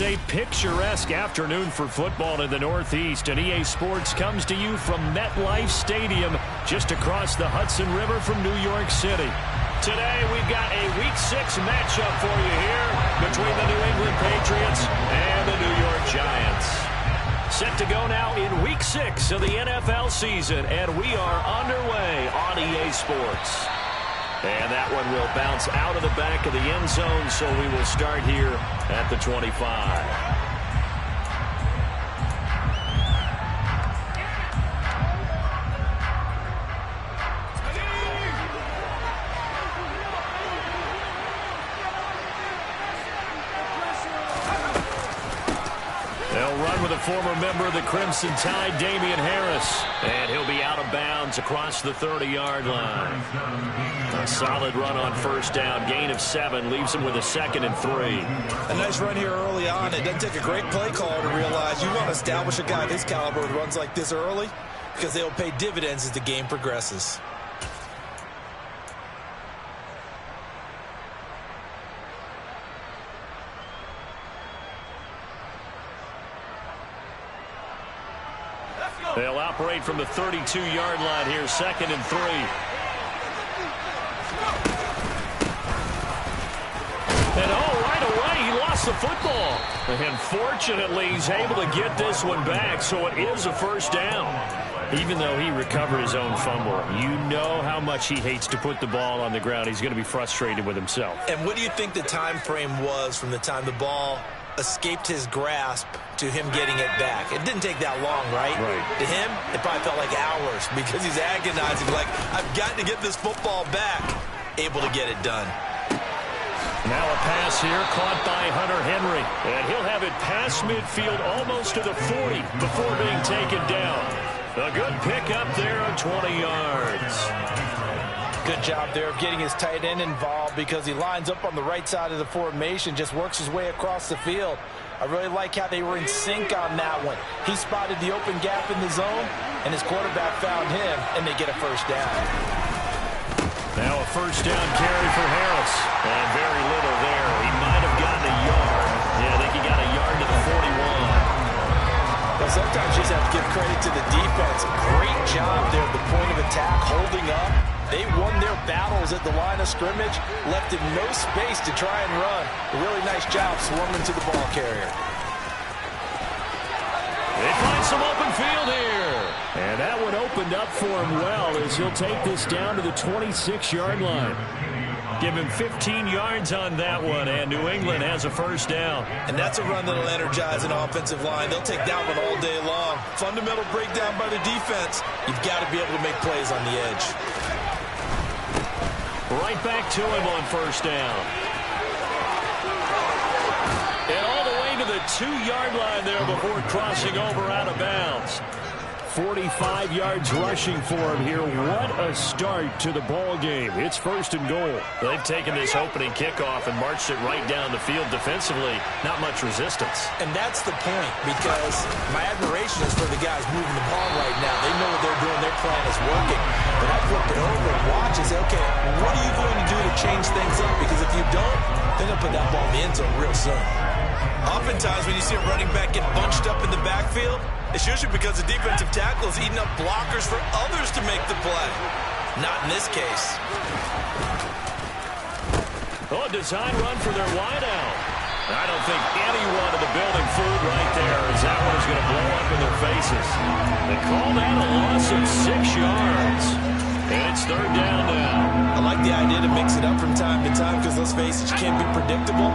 It's a picturesque afternoon for football in the Northeast, and EA Sports comes to you from MetLife Stadium just across the Hudson River from New York City. Today we've got a Week 6 matchup for you here between the New England Patriots and the New York Giants. Set to go now in Week 6 of the NFL season, and we are underway on EA Sports. And that one will bounce out of the back of the end zone, so we will start here at the 25. Former member of the Crimson Tide, Damian Harris. And he'll be out of bounds across the 30-yard line. A solid run on first down. Gain of 7 leaves him with a 2nd and 3. A nice run here early on. It doesn't take a great play caller to realize you want to establish a guy of his caliber who runs like this early because they'll pay dividends as the game progresses. They'll operate from the 32-yard line here, 2nd and 3. And right away, he lost the football. And fortunately, he's able to get this one back, so it is a first down. Even though he recovered his own fumble, you know how much he hates to put the ball on the ground. He's going to be frustrated with himself. And what do you think the time frame was from the time the ball escaped his grasp to him getting it back? It didn't take that long, right? To him, it probably felt like hours because he's agonizing, like, I've got to get this football back. Able to get it done. Now a pass here caught by Hunter Henry. And he'll have it past midfield almost to the 40 before being taken down. A good pick up there on 20 yards. Good job there of getting his tight end involved because he lines up on the right side of the formation, just works his way across the field. I really like how they were in sync on that one. He spotted the open gap in the zone, and his quarterback found him, and they get a first down. Now a first down carry for Harris. And very little there. He might have gotten a yard. Yeah, I think he got a yard to the 41. Well, sometimes you just have to give credit to the defense. Great job there at the point of attack, holding up. They won their battles at the line of scrimmage, left him no space to try and run. A really nice job swarming to the ball carrier. They find some open field here. And that one opened up for him well as he'll take this down to the 26-yard line. Give him 15 yards on that one, and New England has a first down. And that's a run that'll energize an offensive line. They'll take that one all day long. Fundamental breakdown by the defense. You've got to be able to make plays on the edge. Right back to him on first down. And all the way to the 2-yard line there before crossing over out of bounds. 45 yards rushing for him here. What a start to the ball game. It's 1st and goal. They've taken this opening kickoff and marched it right down the field defensively. Not much resistance. And that's the point, because my admiration is for the guys moving the ball right now. They know what they're doing. Their plan is working. But I flip it over and watch and say, okay, what are you going to do to change things up? Because if you don't, they're going to put that ball in the end zone real soon. Oftentimes when you see a running back get bunched up in the backfield, it's usually because the defensive tackle is eating up blockers for others to make the play. Not in this case. Oh, a design run for their wideout. I don't think anyone in the building fooled right there, as that one is going to blow up in their faces. They call that a loss of 6 yards. And it's 3rd down now. I like the idea to mix it up from time to time because, let's face it, you can't be predictable.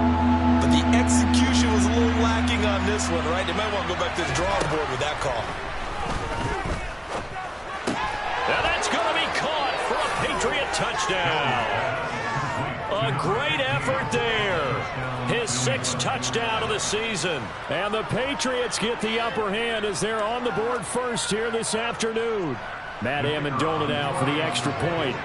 But the execution was a little lacking on this one, right? They might want to go back to the drawing board with that call. And that's going to be caught for a Patriot touchdown. A great effort there. His 6th touchdown of the season. And the Patriots get the upper hand as they're on the board first here this afternoon. Matt Amendola now for the extra point.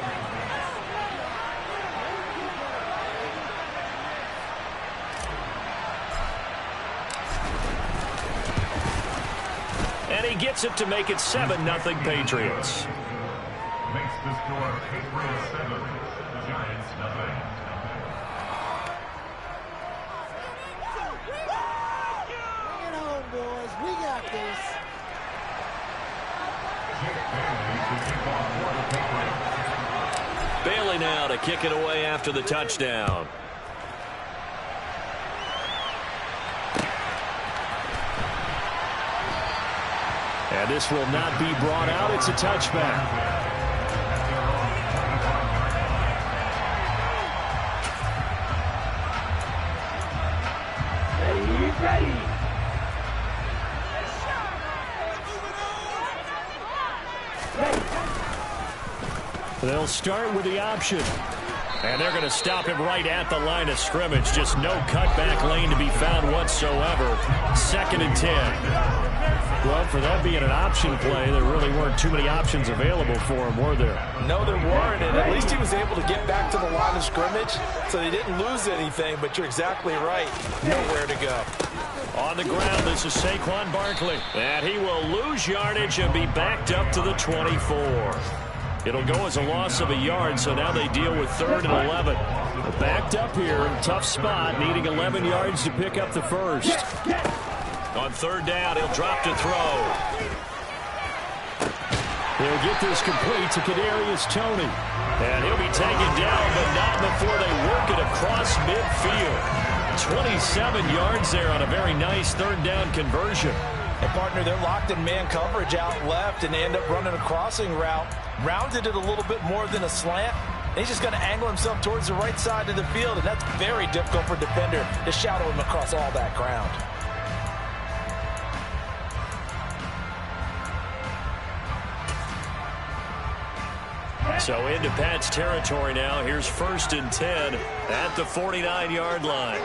And he gets it to make it 7-0 Patriots. Makes the score Patriots 7, Giants nothing. boys. We got this. Bailey now to kick it away after the touchdown. And this will not be brought out. It's a touchback. Ready. They'll start with the option. And they're going to stop him right at the line of scrimmage. Just no cutback lane to be found whatsoever. 2nd and 10. Well, for that being an option play, there really weren't too many options available for him, were there? No, there weren't, and at least he was able to get back to the line of scrimmage, so they didn't lose anything, but you're exactly right. Nowhere to go. On the ground, this is Saquon Barkley. And he will lose yardage and be backed up to the 24. It'll go as a loss of a yard, so now they deal with 3rd and 11. Backed up here, tough spot, needing 11 yards to pick up the first. On 3rd down, he'll drop to throw. He'll get this complete to Kadarius Toney. And he'll be taken down, but not before they work it across midfield. 27 yards there on a very nice 3rd down conversion. And, partner, they're locked in man coverage out left, and they end up running a crossing route. Rounded it a little bit more than a slant. And he's just going to angle himself towards the right side of the field, and that's very difficult for a defender to shadow him across all that ground. So into Pat's territory now. Here's 1st and 10 at the 49-yard line.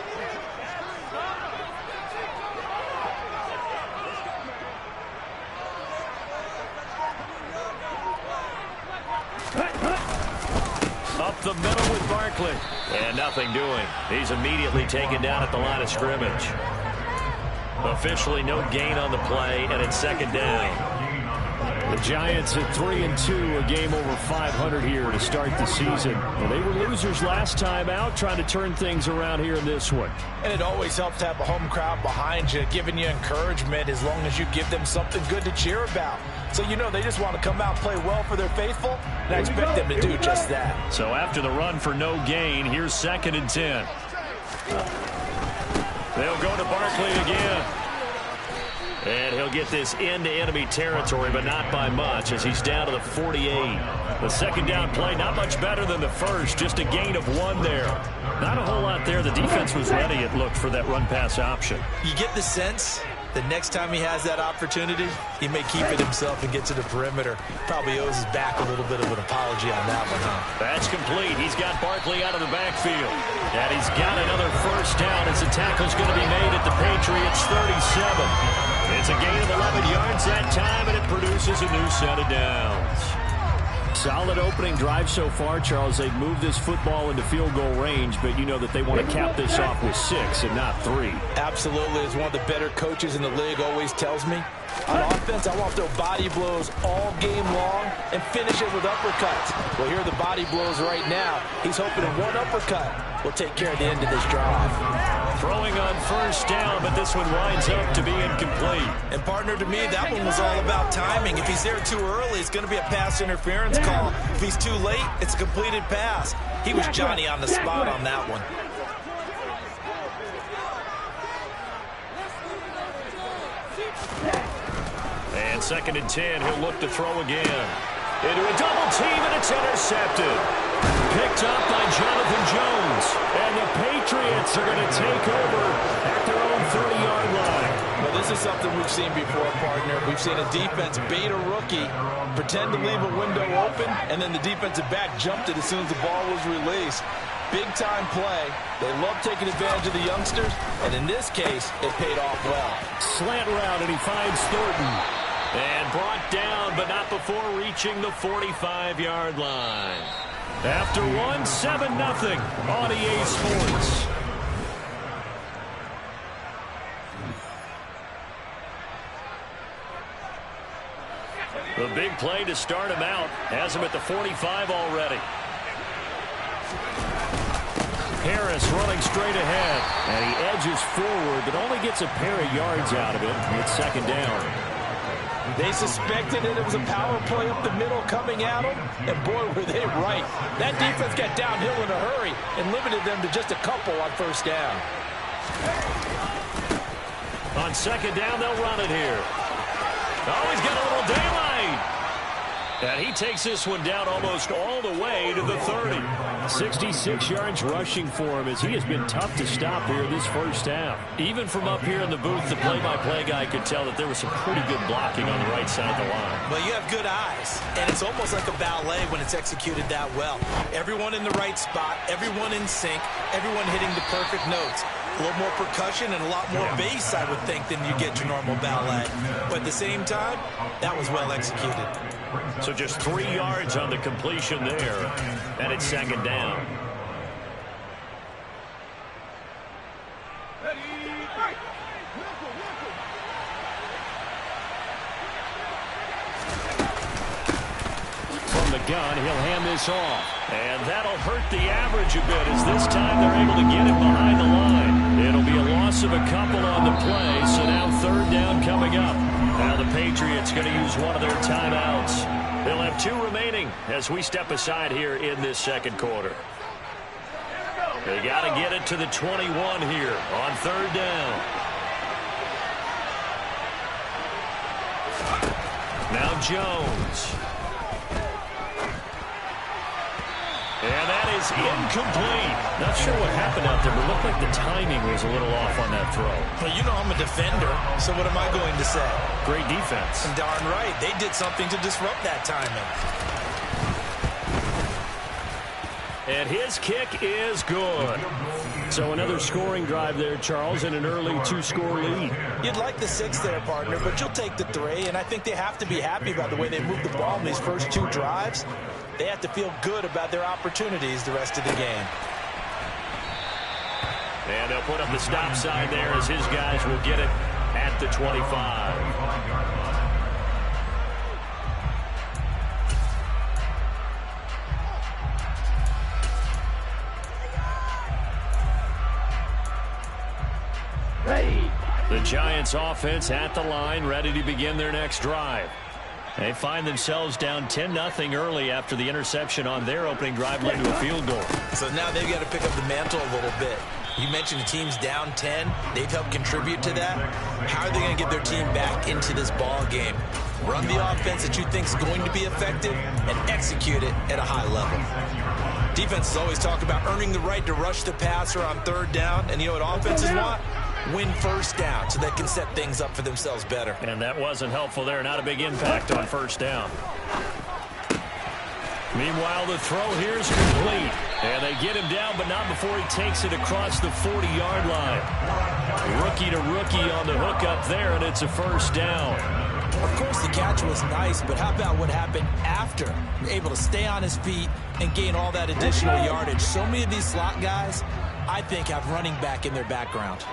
Up the middle with Barkley. And nothing doing. He's immediately taken down at the line of scrimmage. Officially no gain on the play, and it's 2nd down. The Giants at 3-2, a game over 500 here to start the season. Well, they were losers last time out, trying to turn things around here in this one. And it always helps to have a home crowd behind you, giving you encouragement as long as you give them something good to cheer about. So, you know, they just want to come out and play well for their faithful, and I expect them to do just that. So after the run for no gain, here's 2nd and 10. They'll go to Barkley again. And he'll get this into enemy territory, but not by much, as he's down to the 48. The 2nd down play, not much better than the first, just a gain of 1 there. Not a whole lot there. The defense was ready, it looked, for that run-pass option. You get the sense the next time he has that opportunity, he may keep it himself and get to the perimeter. Probably owes his back a little bit of an apology on that one, huh? That's complete. He's got Barkley out of the backfield. And he's got another 1st down as the tackle's going to be made at the Patriots' 37. It's a gain of 11 yards that time, and it produces a new set of downs. Solid opening drive so far, Charles. They've moved this football into field goal range, but you know that they want to cap this off with 6 and not 3. Absolutely. As one of the better coaches in the league always tells me, on offense, I want to throw body blows all game long and finish it with uppercuts. Well, here are the body blows right now. He's hoping that one uppercut will take care of the end of this drive. Throwing on 1st down, but this one winds up to be incomplete. And, partner, to me, that one was all about timing. If he's there too early, it's going to be a pass interference call. If he's too late, it's a completed pass. He was Johnny on the spot on that one. And 2nd and 10, he'll look to throw again. Into a double team, and it's intercepted. Picked up by Jonathan Jones. And the Patriots are going to take over at their own 30-yard line. Well, this is something we've seen before, partner. We've seen a defense bait a rookie, pretend to leave a window open, and then the defensive back jumped it as soon as the ball was released. Big-time play. They love taking advantage of the youngsters, and in this case, it paid off well. Slant route, and he finds Thornton. And brought down, but not before reaching the 45-yard line. After one, 7-0 on EA Sports. The big play to start him out has him at the 45 already. Harris running straight ahead. And he edges forward, but only gets a pair of yards out of it. It's second down. They suspected it was a power play up the middle coming at them, and boy, were they right. That defense got downhill in a hurry and limited them to just a couple on first down. On second down, they'll run it here. Oh, he's got a little daylight. And he takes this one down almost all the way to the 30. 66 yards rushing for him as he has been tough to stop here this first half. Even from up here in the booth, the play-by-play guy could tell that there was some pretty good blocking on the right side of the line. Well, you have good eyes, and it's almost like a ballet when it's executed that well. Everyone in the right spot, everyone in sync, everyone hitting the perfect notes. A little more percussion and a lot more bass, I would think, than you get your normal ballet. But at the same time, that was well executed. So just 3 yards on the completion there, and it's second down. From the gun, he'll hand this off. And that'll hurt the average a bit as this time they're able to get him behind the line. It'll be a loss of a couple on the play, so now third down coming up. Now the Patriots going to use one of their timeouts. They'll have 2 remaining as we step aside here in this second quarter. They got to get it to the 21 here on third down. Now Jones. And that is incomplete. Not sure what happened out there, but it looked like the timing was a little off on that throw. Well, you know I'm a defender, so what am I going to say? Great defense. And darn right, they did something to disrupt that timing. And his kick is good. So another scoring drive there, Charles, and an early 2-score lead. You'd like the 6 there, partner, but you'll take the 3, and I think they have to be happy about the way they moved the ball in these first 2 drives. They have to feel good about their opportunities the rest of the game. And they'll put up the stop sign there as his guys will get it at the 25. The Giants offense at the line, ready to begin their next drive. They find themselves down 10-0 early after the interception on their opening drive led to a field goal. So now they've got to pick up the mantle a little bit. You mentioned the team's down 10. They've helped contribute to that. How are they going to get their team back into this ball game? Run the offense that you think is going to be effective and execute it at a high level. Defenses always talk about earning the right to rush the passer on third down. And you know what offenses want? Win first down so they can set things up for themselves better. And that wasn't helpful there. Not a big impact on first down. Meanwhile, the throw here is complete. And they get him down, but not before he takes it across the 40-yard line. Rookie to rookie on the hook up there, and it's a first down. Of course, the catch was nice, but how about what happened after? Able to stay on his feet and gain all that additional yardage. So many of these slot guys, I think, have running back in their background.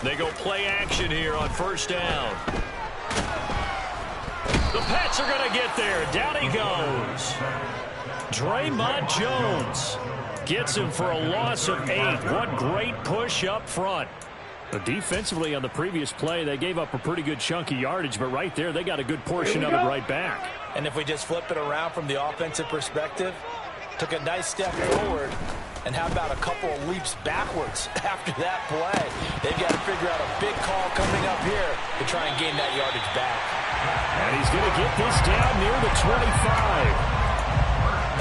They go play action here on first down. The Pats are going to get there. Down he goes. Draymond Jones gets him for a loss of 8. What great push up front. But defensively on the previous play, they gave up a pretty good chunk of yardage, but right there, they got a good portion of it right back. And if we just flip it around from the offensive perspective, took a nice step forward, and how about a couple of leaps backwards after that play? They've got to figure out a big call coming up here to try and gain that yardage back. And he's going to get this down near the 25.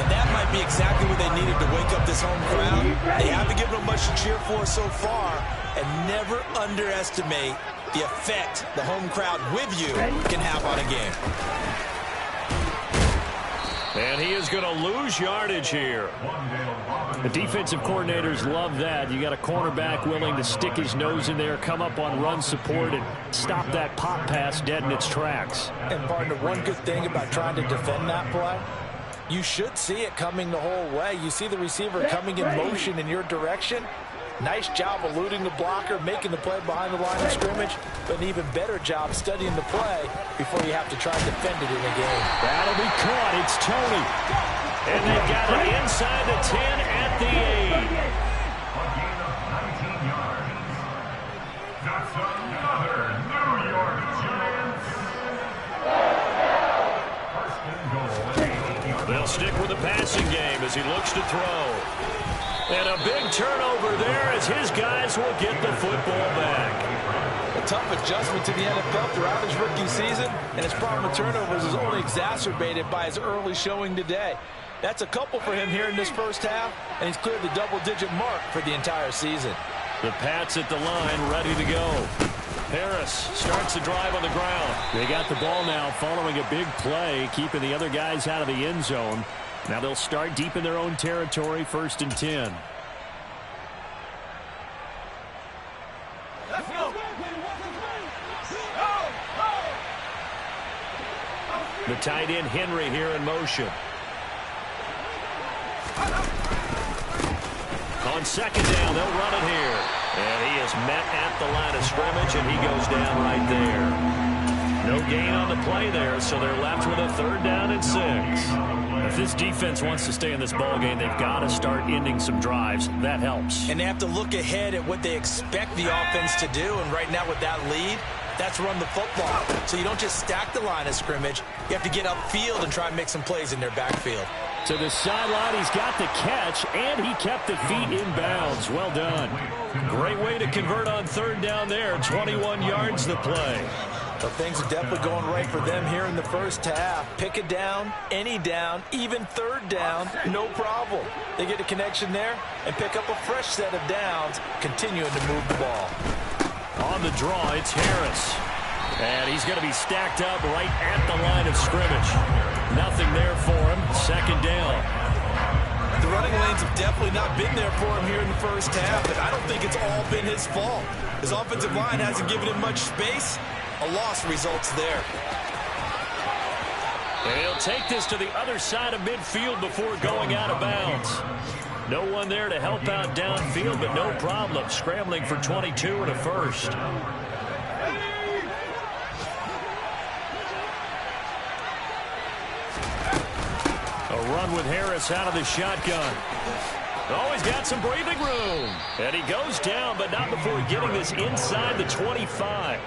And that might be exactly what they needed to wake up this home crowd. They haven't given them much to cheer for so far, and never underestimate the effect the home crowd with you can have on a game. And he is going to lose yardage here. The defensive coordinators love that. You got a cornerback willing to stick his nose in there, come up on run support, and stop that pop pass dead in its tracks. And, partner, one good thing about trying to defend that play, you should see it coming the whole way. You see the receiver coming in motion in your direction. Nice job eluding the blocker, making the play behind the line of scrimmage, but an even better job studying the play before you have to try and defend it in a game. That'll be caught. It's Tony. And they've got it inside the 10 at the 8. stick with the passing game as he looks to throw. And a big turnover there as his guys will get the football back. A tough adjustment to the NFL throughout his rookie season, and his problem with turnovers is only exacerbated by his early showing today. That's a couple for him here in this first half, and he's cleared the double-digit mark for the entire season. The Pats at the line, ready to go. Harris starts the drive on the ground. They got the ball now following a big play, keeping the other guys out of the end zone. Now they'll start deep in their own territory, 1st and 10. Let's go. The tight end Henry here in motion. On 2nd down, they'll run it here. And he is met at the line of scrimmage, and he goes down right there. No gain on the play there, so they're left with a 3rd down and 6. If this defense wants to stay in this ballgame, they've got to start ending some drives. That helps. And they have to look ahead at what they expect the offense to do, and right now with that lead, that's run the football. So you don't just stack the line of scrimmage. You have to get upfield and try and make some plays in their backfield. To the sideline, he's got the catch, and he kept the feet in bounds. Well done. Great way to convert on 3rd down there. 21 yards the play. Well, things are definitely going right for them here in the first half. Pick a down, any down, even 3rd down, no problem. They get a connection there and pick up a fresh set of downs, continuing to move the ball. On the draw, it's Harris. And he's going to be stacked up right at the line of scrimmage. Nothing there for him. 2nd down. The running lanes have definitely not been there for him here in the first half, but I don't think it's all been his fault. His offensive line hasn't given him much space. A loss results there. And he'll take this to the other side of midfield before going out of bounds. No one there to help out downfield, but no problem. Scrambling for 22 and a 1st. A run with Harris out of the shotgun. Oh, he's got some breathing room. And he goes down, but not before getting this inside the 25.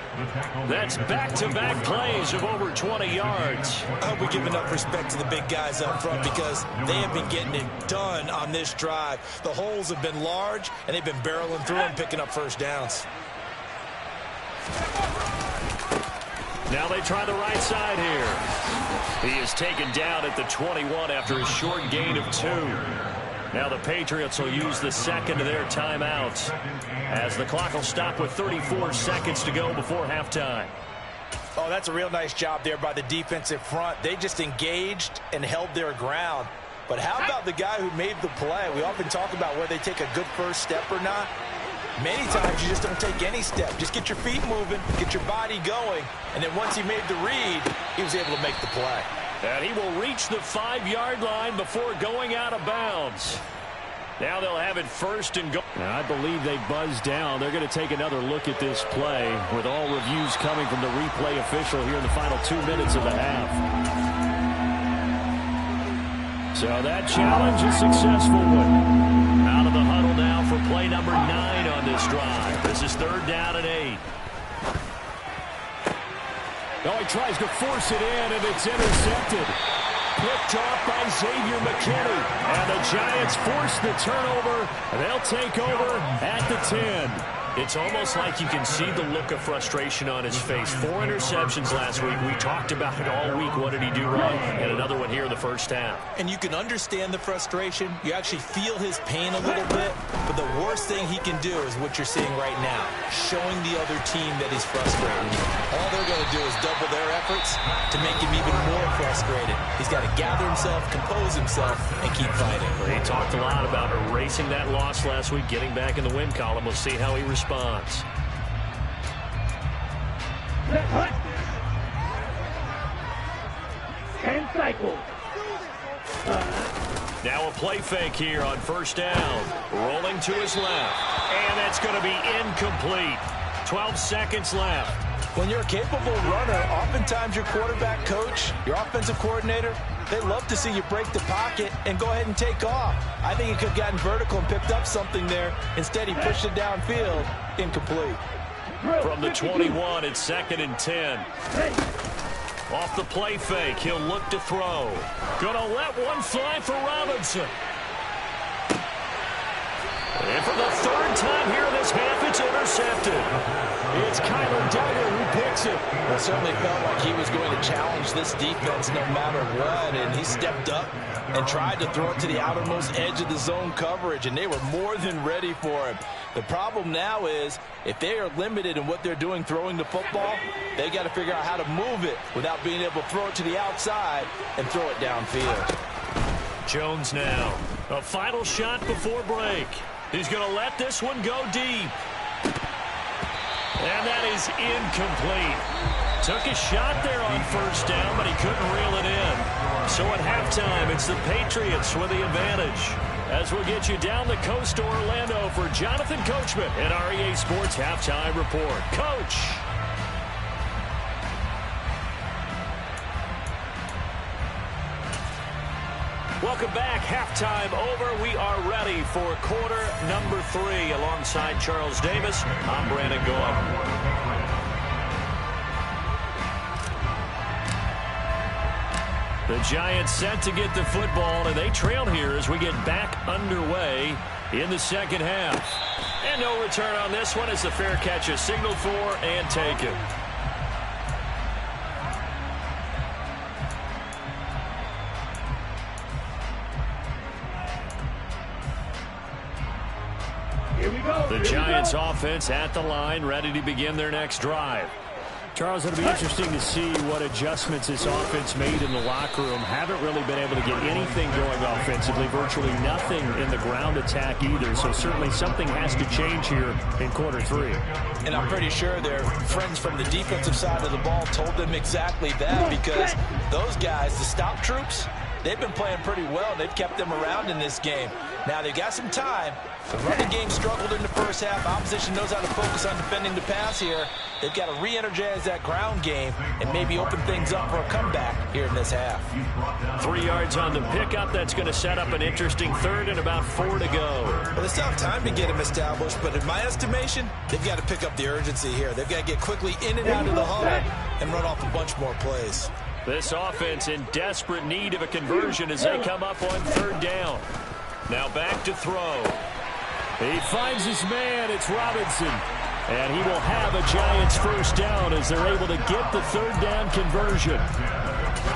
That's back-to-back plays of over 20 yards. I hope we give enough respect to the big guys up front because they have been getting it done on this drive. The holes have been large, and they've been barreling through and picking up 1st downs. Now they try the right side here. He is taken down at the 21 after a short gain of 2. Now the Patriots will use the 2nd of their timeouts as the clock will stop with 34 seconds to go before halftime. Oh, that's a real nice job there by the defensive front. They just engaged and held their ground. But how about the guy who made the play? We often talk about whether they take a good first step or not. Many times you just don't take any step. Just get your feet moving, get your body going, and then once he made the read, he was able to make the play. And he will reach the 5-yard line before going out of bounds. Now they'll have it 1st and goal. I believe they buzzed down. They're going to take another look at this play with all reviews coming from the replay official here in the final 2 minutes of the half. So that challenge is a successful one. Out of the huddle now for play number 9 on this drive. This is 3rd down and 8. Oh, he tries to force it in, and it's intercepted. Picked off by Xavier McKinney. And the Giants force the turnover, and they'll take over at the 10. It's almost like you can see the look of frustration on his face. 4 interceptions last week. We talked about it all week. What did he do wrong? And another one here in the first half. And you can understand the frustration. You actually feel his pain a little bit. But the worst thing he can do is what you're seeing right now, showing the other team that he's frustrated. All they're going to do is double their efforts to make him even more frustrated. He's got to gather himself, compose himself, and keep fighting. Well, he talked a lot about erasing that loss last week, getting back in the win column. We'll see how he responds. And cycle. Now a play fake here on 1st down. Rolling to his left. And that's going to be incomplete. 12 seconds left. When you're a capable runner, oftentimes your quarterback coach, your offensive coordinator, they love to see you break the pocket and go ahead and take off. I think he could have gotten vertical and picked up something there. Instead, he pushed it downfield. Incomplete. From the 21, it's 2nd and 10. Off the play fake, he'll look to throw. Gonna let one fly for Robinson. And for the third time here in this half, it's intercepted. It's Kyler Duggar who picks it. It certainly felt like he was going to challenge this defense no matter what, and he stepped up and tried to throw it to the outermost edge of the zone coverage, and they were more than ready for him. The problem now is if they are limited in what they're doing throwing the football, they got to figure out how to move it without being able to throw it to the outside and throw it downfield. Jones now. A final shot before break. He's going to let this one go deep. And that is incomplete. Took a shot there on first down, but he couldn't reel it in. So at halftime, it's the Patriots with the advantage. As we'll get you down the coast to Orlando for Jonathan Coachman at our EA Sports Halftime Report. Coach. Welcome back. Halftime over. We are ready for quarter number 3. Alongside Charles Davis, I'm Brandon Goff. The Giants set to get the football, and they trail here as we get back underway in the second half. And no return on this one as the fair catch is signaled for and taken. The Giants offense at the line, ready to begin their next drive. Charles, it'll be interesting to see what adjustments this offense made in the locker room. Haven't really been able to get anything going offensively, virtually nothing in the ground attack either. So certainly something has to change here in quarter 3. And I'm pretty sure their friends from the defensive side of the ball told them exactly that, because those guys, the stop troops, they've been playing pretty well. They've kept them around in this game. Now they've got some time. The running game struggled in the first half. Opposition knows how to focus on defending the pass here. They've got to re-energize that ground game and maybe open things up for a comeback here in this half. 3 yards on the pickup. That's going to set up an interesting third and about 4 to go. Well, they still have time to get him established, but in my estimation, they've got to pick up the urgency here. They've got to get quickly in and out of the huddle and run off a bunch more plays. This offense in desperate need of a conversion as they come up on third down. Now back to throw. He finds his man. It's Robinson. And he will have a Giants first down as they're able to get the third down conversion.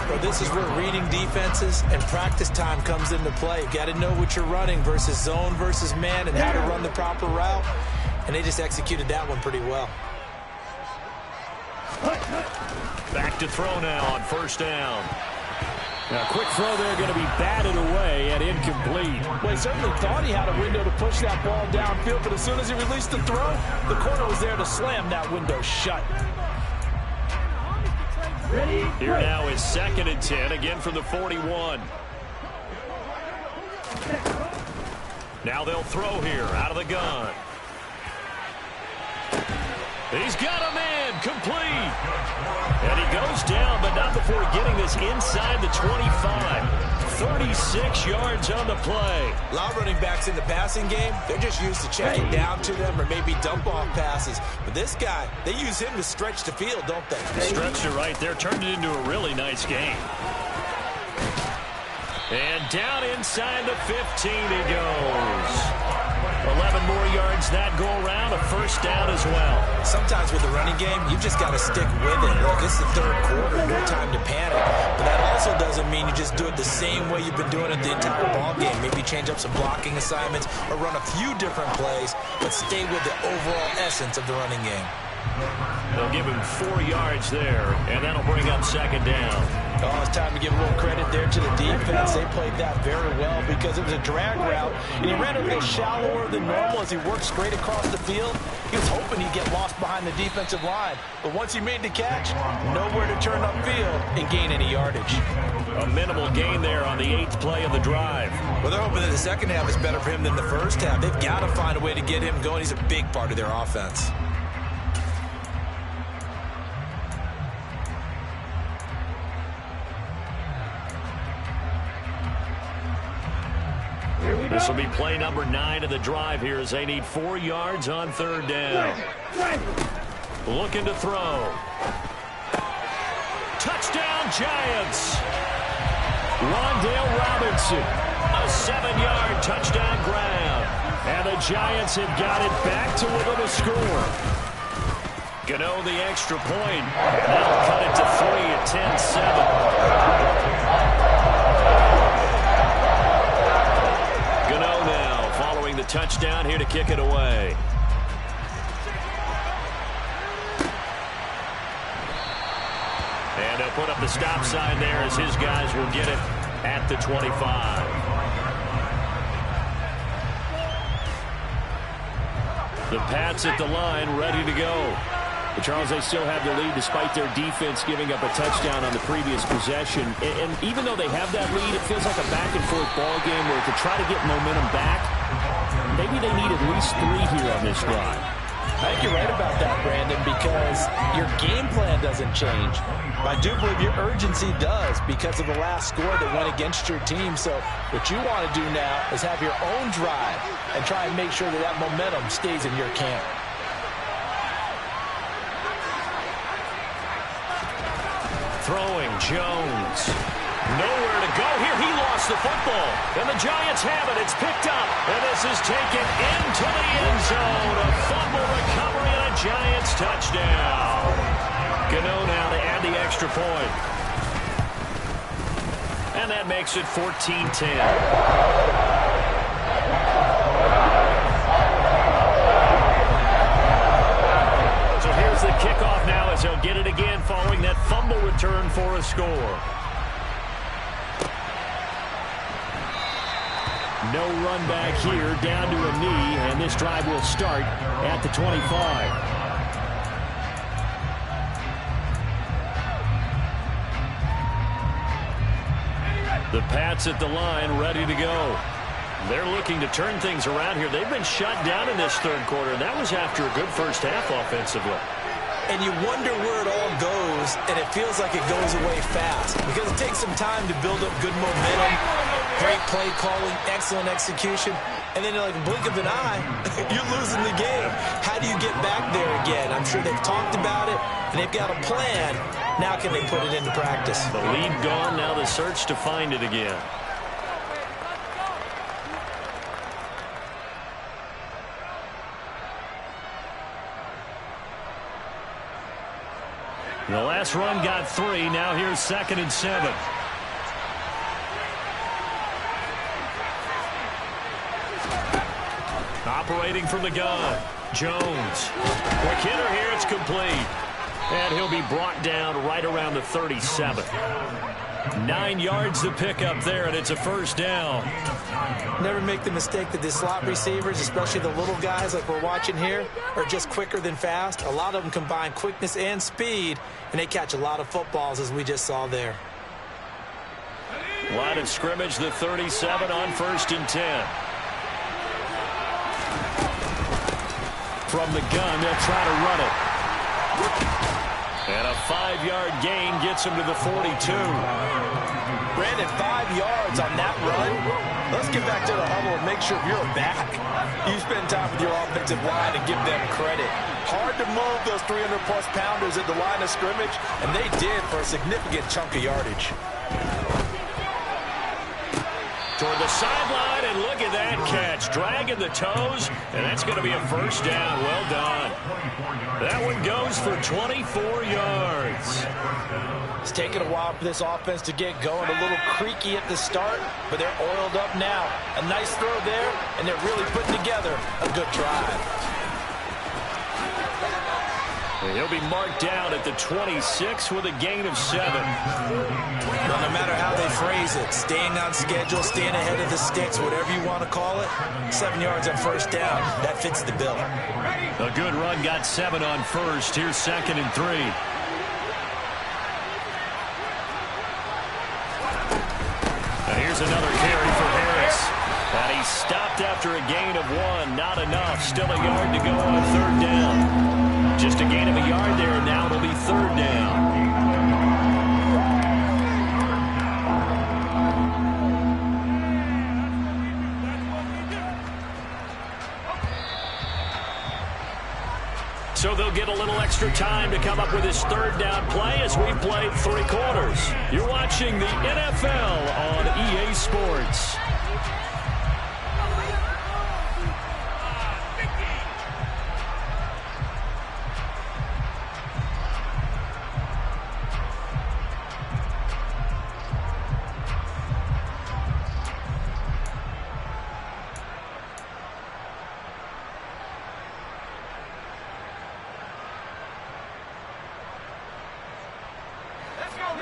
Well, this is where reading defenses and practice time comes into play. You've got to know what you're running versus zone versus man and how to run the proper route. And they just executed that one pretty well. Back to throw now on first down. Now, quick throw there going to be batted away and incomplete. Well, he certainly thought he had a window to push that ball downfield, but as soon as he released the throw, the corner was there to slam that window shut. Here now is 2nd and 10, again from the 41. Now they'll throw here out of the gun. He's got a man, complete. And he goes down, but not before getting this inside the 25. 36 yards on the play. A lot of running backs in the passing game, they're just used to checking down to them or maybe dump-off passes. But this guy, they use him to stretch the field, don't they? Stretched it right there, turned it into a really nice game. And down inside the 15 he goes. 11 more yards that go around, a first down as well. Sometimes with the running game, you've just got to stick with it. Look, this is the third quarter, no time to panic. But that also doesn't mean you just do it the same way you've been doing it the entire ball game. Maybe change up some blocking assignments or run a few different plays, but stay with the overall essence of the running game. They'll give him 4 yards there, and that'll bring up 2nd down. Oh, it's time to give a little credit there to the defense. They played that very well because it was a drag route, and he ran a little shallower than normal as he worked straight across the field. He was hoping he'd get lost behind the defensive line, but once he made the catch, nowhere to turn upfield and gain any yardage. A minimal gain there on the 8th play of the drive. Well, they're hoping that the second half is better for him than the first half. They've got to find a way to get him going. He's a big part of their offense. This will be play number 9 of the drive here as they need 4 yards on third down. Looking to throw. Touchdown! Giants. Wandale Robinson, a 7-yard touchdown grab. And the Giants have got it back to within a score. Gano the extra point. That'll cut it to 3 at 10-7. Gano now following the touchdown here to kick it away. And they'll put up the stop sign there as his guys will get it at the 25. The Pats at the line, ready to go. But Charles, they still have the lead despite their defense giving up a touchdown on the previous possession. And even though they have that lead, it feels like a back-and-forth ball game where to try to get momentum back, maybe they need at least 3 here on this drive. I think you're right about that, Brandon, because your game plan doesn't change. I do believe your urgency does because of the last score that went against your team. So what you want to do now is have your own drive and try and make sure that that momentum stays in your camp. Throwing Jones. Nowhere to go here. He lost the football. And the Giants have it. It's picked up. And this is taken into the end zone. A fumble recovery and a Giants touchdown. Gano now to add the extra point. And that makes it 14-10. So here's the kickoff now as they'll get it again following that fumble return for a score. No run back here, down to a knee, and this drive will start at the 25. The Pats at the line, ready to go. They're looking to turn things around here. They've been shut down in this third quarter, and that was after a good first half offensively. And you wonder where it all goes, and it feels like it goes away fast because it takes some time to build up good momentum, great play calling, excellent execution, and then in like a blink of an eye, you're losing the game. How do you get back there again? I'm sure they've talked about it, and they've got a plan. Now can they put it into practice? The lead gone, now the search to find it again. The last run got 3. Now here's 2nd and 7. Operating from the gun. Jones. Quick hitter here. It's complete. And he'll be brought down right around the 37. 9 yards to pick up there, and it's a first down. Never make the mistake that the slot receivers, especially the little guys like we're watching here, are just quicker than fast. A lot of them combine quickness and speed, and they catch a lot of footballs, as we just saw there. Line of scrimmage, the 37 on 1st and 10. From the gun, they'll try to run it. And a 5-yard gain gets him to the 42. Brandon, 5 yards on that run. Let's get back to the huddle and make sure you're back. You spend time with your offensive line and give them credit. Hard to move those 300-plus pounders at the line of scrimmage, and they did for a significant chunk of yardage. Toward the sideline, and look at that catch. Dragging the toes, and that's going to be a first down. Well done. That one goes for 24 yards. It's taken a while for this offense to get going. A little creaky at the start, but they're oiled up now. A nice throw there, and they're really putting together a good drive. And he'll be marked down at the 26 with a gain of 7. Well, no matter how they phrase it, staying on schedule, staying ahead of the sticks, whatever you want to call it, 7 yards on first down, that fits the bill. A good run got 7 on first. Here's 2nd and 3. And here's another carry for Harris. And he stopped after a gain of 1. Not enough. Still a yard to go on 3rd down. Just a gain of a yard there, and now it'll be 3rd down. So they'll get a little extra time to come up with his third down play as we played 3 quarters. You're watching the NFL on EA Sports.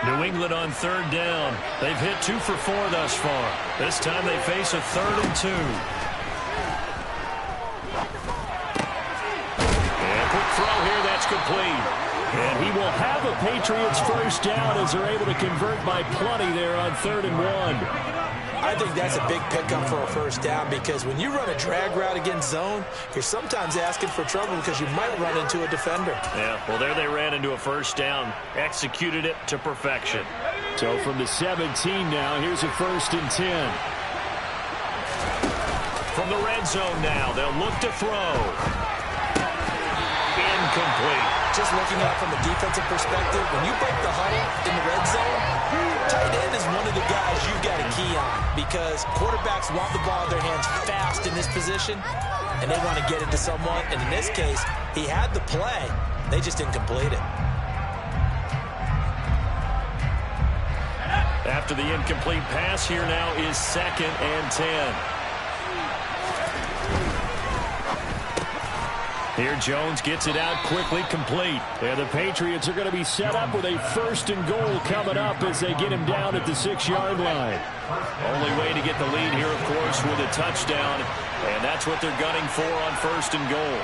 New England on 3rd down. They've hit 2 for 4 thus far. This time they face a 3rd and 2. And quick throw here, that's complete. And he will have a Patriots first down as they're able to convert by plenty there on 3rd and 1. I think that's a big pickup for a first down because when you run a drag route against zone, you're sometimes asking for trouble because you might run into a defender. Yeah, well, there they ran into a first down. Executed it to perfection. So from the 17 now, here's a 1st and 10. From the red zone now, they'll look to throw. Incomplete. Just looking at it from a defensive perspective, when you break the huddle in the red zone, tight end is one of the guys you've got a key on because quarterbacks want the ball in their hands fast in this position, and they want to get it to someone. And in this case, he had the play. They just didn't complete it. After the incomplete pass, here now is 2nd and 10. Here Jones gets it out quickly, complete. And the Patriots are going to be set up with a 1st and goal coming up as they get him down at the 6-yard line. Only way to get the lead here, of course, with a touchdown. And that's what they're gunning for on 1st and goal.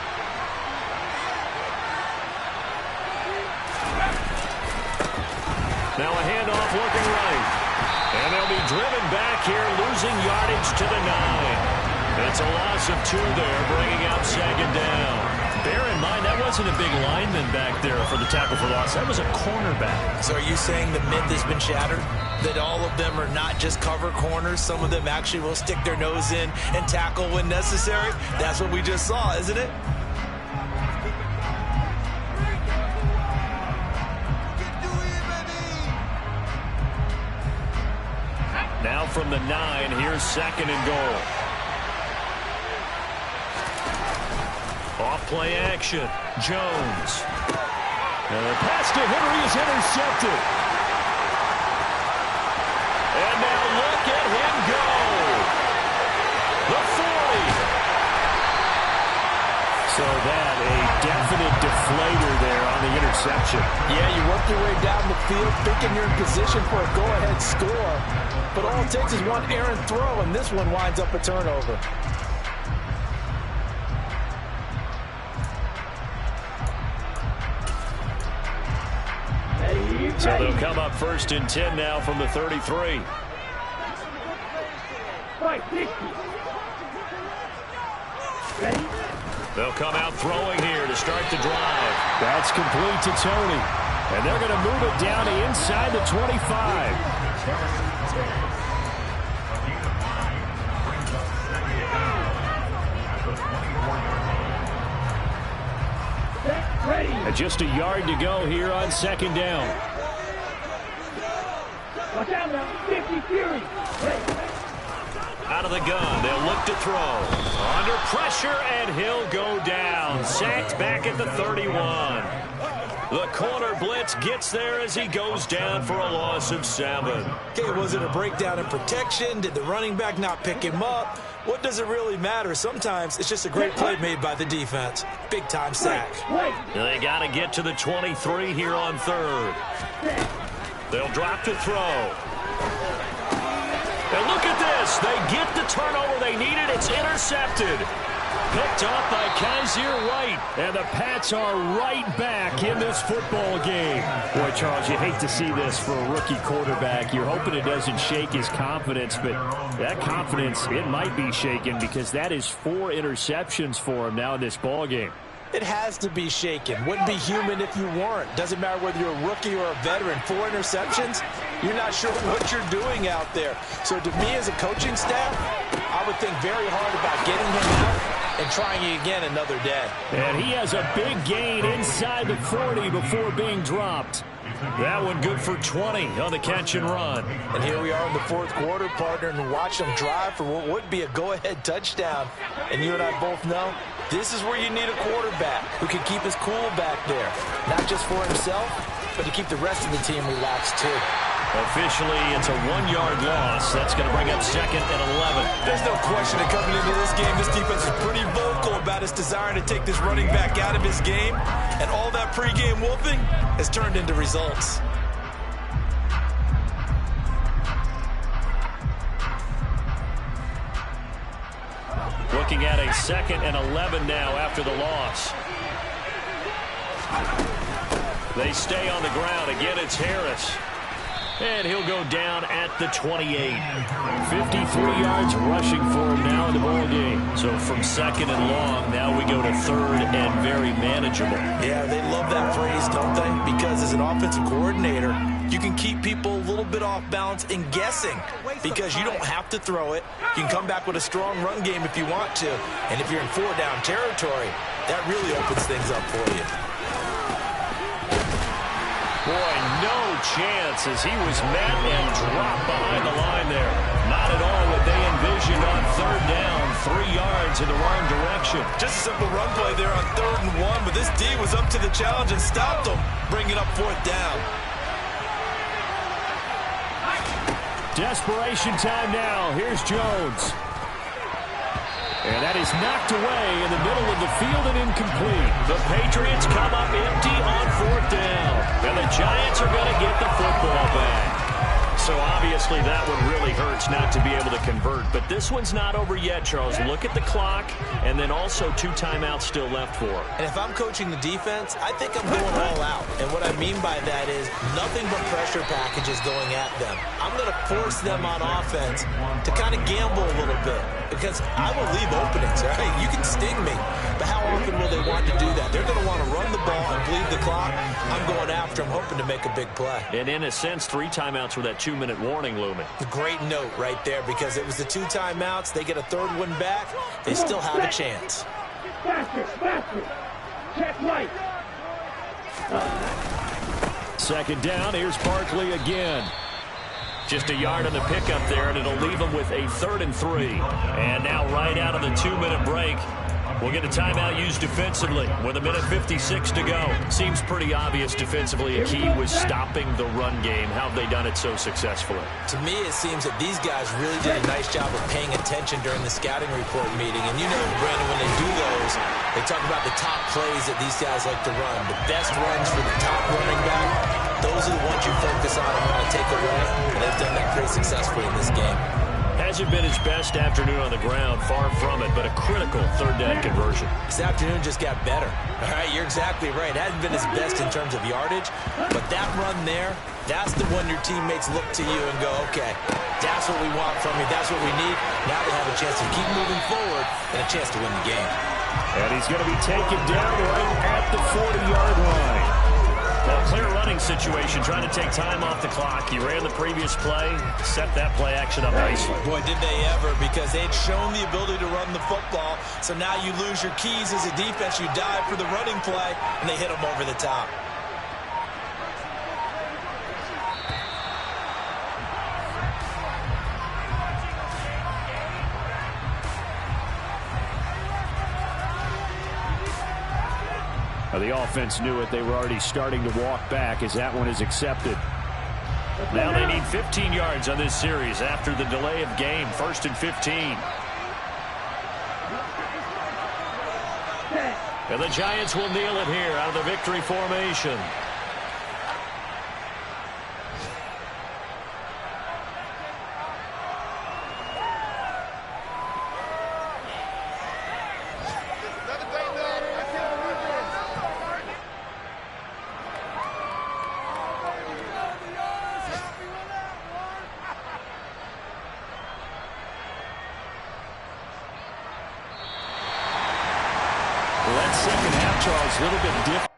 Now a handoff looking right. And they'll be driven back here, losing yardage to the 9. It's a loss of 2 there, bringing out 2nd down. Bear in mind, that wasn't a big lineman back there for the tackle for loss. That was a cornerback. So are you saying the myth has been shattered? That all of them are not just cover corners? Some of them actually will stick their nose in and tackle when necessary? That's what we just saw, isn't it? Now from the 9, here's 2nd and goal. Off play action. Jones. And the pass to Henry is intercepted. And now look at him go. The 40. So that a definite deflator there on the interception. Yeah, you work your way down the field thinking you're in position for a go-ahead score. But all it takes is one errant throw, and this one winds up a turnover. So they'll come up 1st and 10 now from the 33. They'll come out throwing here to start the drive. That's complete to Tony. And they're going to move it down to inside the 25. And just a yard to go here on 2nd down. Watch out now, 50 Fury. Out of the gun, they'll look to throw. Under pressure, and he'll go down. Sacked back at the 31. The corner blitz gets there as he goes down for a loss of 7. Okay, was it a breakdown in protection? Did the running back not pick him up? What does it really matter? Sometimes it's just a great play made by the defense. Big-time sack. They got to get to the 23 here on 3rd. They'll drop to throw. And look at this. They get the turnover they needed. It's intercepted. Picked off by Kaiser White. And the Pats are right back in this football game. Boy, Charles, you hate to see this for a rookie quarterback. You're hoping it doesn't shake his confidence, but that confidence, it might be shaken because that is 4 interceptions for him now in this ball game. It has to be shaken. Wouldn't be human if you weren't. Doesn't matter whether you're a rookie or a veteran. 4 interceptions, you're not sure what you're doing out there. So to me as a coaching staff, I would think very hard about getting him out and trying it again another day. And he has a big gain inside the 40 before being dropped. That one good for 20 on the catch and run. And here we are in the fourth quarter, partner, and watch them drive for what would be a go-ahead touchdown. And you and I both know this is where you need a quarterback who can keep his cool back there, not just for himself, but to keep the rest of the team relaxed too. Officially, it's a 1-yard loss. That's going to bring up 2nd and 11. There's no question that coming into this game, this defense is pretty vocal about its desire to take this running back out of his game. And all that pregame wolfing has turned into results. Looking at a 2nd and 11 now after the loss. They stay on the ground. Again, it's Harris. And he'll go down at the 28. 53 yards rushing for him now in the ball game. So from 2nd and long, now we go to 3rd and very manageable. Yeah, they love that phrase, don't they? Because as an offensive coordinator, you can keep people a little bit off balance and guessing because you don't have to throw it. You can come back with a strong run game if you want to. And if you're in 4-down territory, that really opens things up for you. Boy, no chance as he was met and dropped behind the line there. Not at all what they envisioned on 3rd down, 3 yards in the wrong direction. Just a simple run play there on 3rd and 1, but this D was up to the challenge and stopped them, bringing up 4th down. Desperation time now. Here's Jones. And that is knocked away in the middle of the field and incomplete. The Patriots come up empty on 4th down. And the Giants are going to get the football back. So obviously that one really hurts not to be able to convert. But this one's not over yet, Charles. Look at the clock, and then also 2 timeouts still left for him. And if I'm coaching the defense, I think I'm going all out. And what I mean by that is nothing but pressure packages going at them. I'm going to force them on offense to kind of gamble a little bit because I will leave openings, right? You can sting me, but how often will they want to do that? They're going to want to run the ball and bleed the clock. I'm going after them, hoping to make a big play. And in a sense, 3 timeouts with that 2-minute warning looming. Great note right there because it was the 2 timeouts. They get a 3rd one back. They still have a chance. Faster. Check right. 2nd down. Here's Barkley again. Just a yard on the pickup there, and it'll leave them with a 3rd and 3. And now right out of the 2-minute break, we'll get a timeout used defensively with 1:56 to go. Seems pretty obvious defensively a key was stopping the run game. How have they done it so successfully? To me, it seems that these guys really did a nice job of paying attention during the scouting report meeting. And you know, Brandon, when they do those, they talk about the top plays that these guys like to run. The best runs for the top running back. Those are the ones you focus on and want to take away. And they've done that pretty successfully in this game. Hasn't been his best afternoon on the ground, far from it, but a critical 3rd down conversion. This afternoon just got better. All right, you're exactly right. Hasn't been his best in terms of yardage, but that run there, that's the one your teammates look to you and go, okay, that's what we want from you. That's what we need. Now they have a chance to keep moving forward and a chance to win the game. And he's going to be taken down right at the 40-yard line. Well, clear running situation, trying to take time off the clock. He ran the previous play, set that play action up nicely. Boy, did they ever, because they'd shown the ability to run the football. So now you lose your keys as a defense. You dive for the running play, and they hit them over the top. The offense knew it. They were already starting to walk back as that one is accepted. Now they need 15 yards on this series after the delay of game. 1st and 15. And the Giants will kneel it here out of the victory formation. That second half, Charles, a little bit different.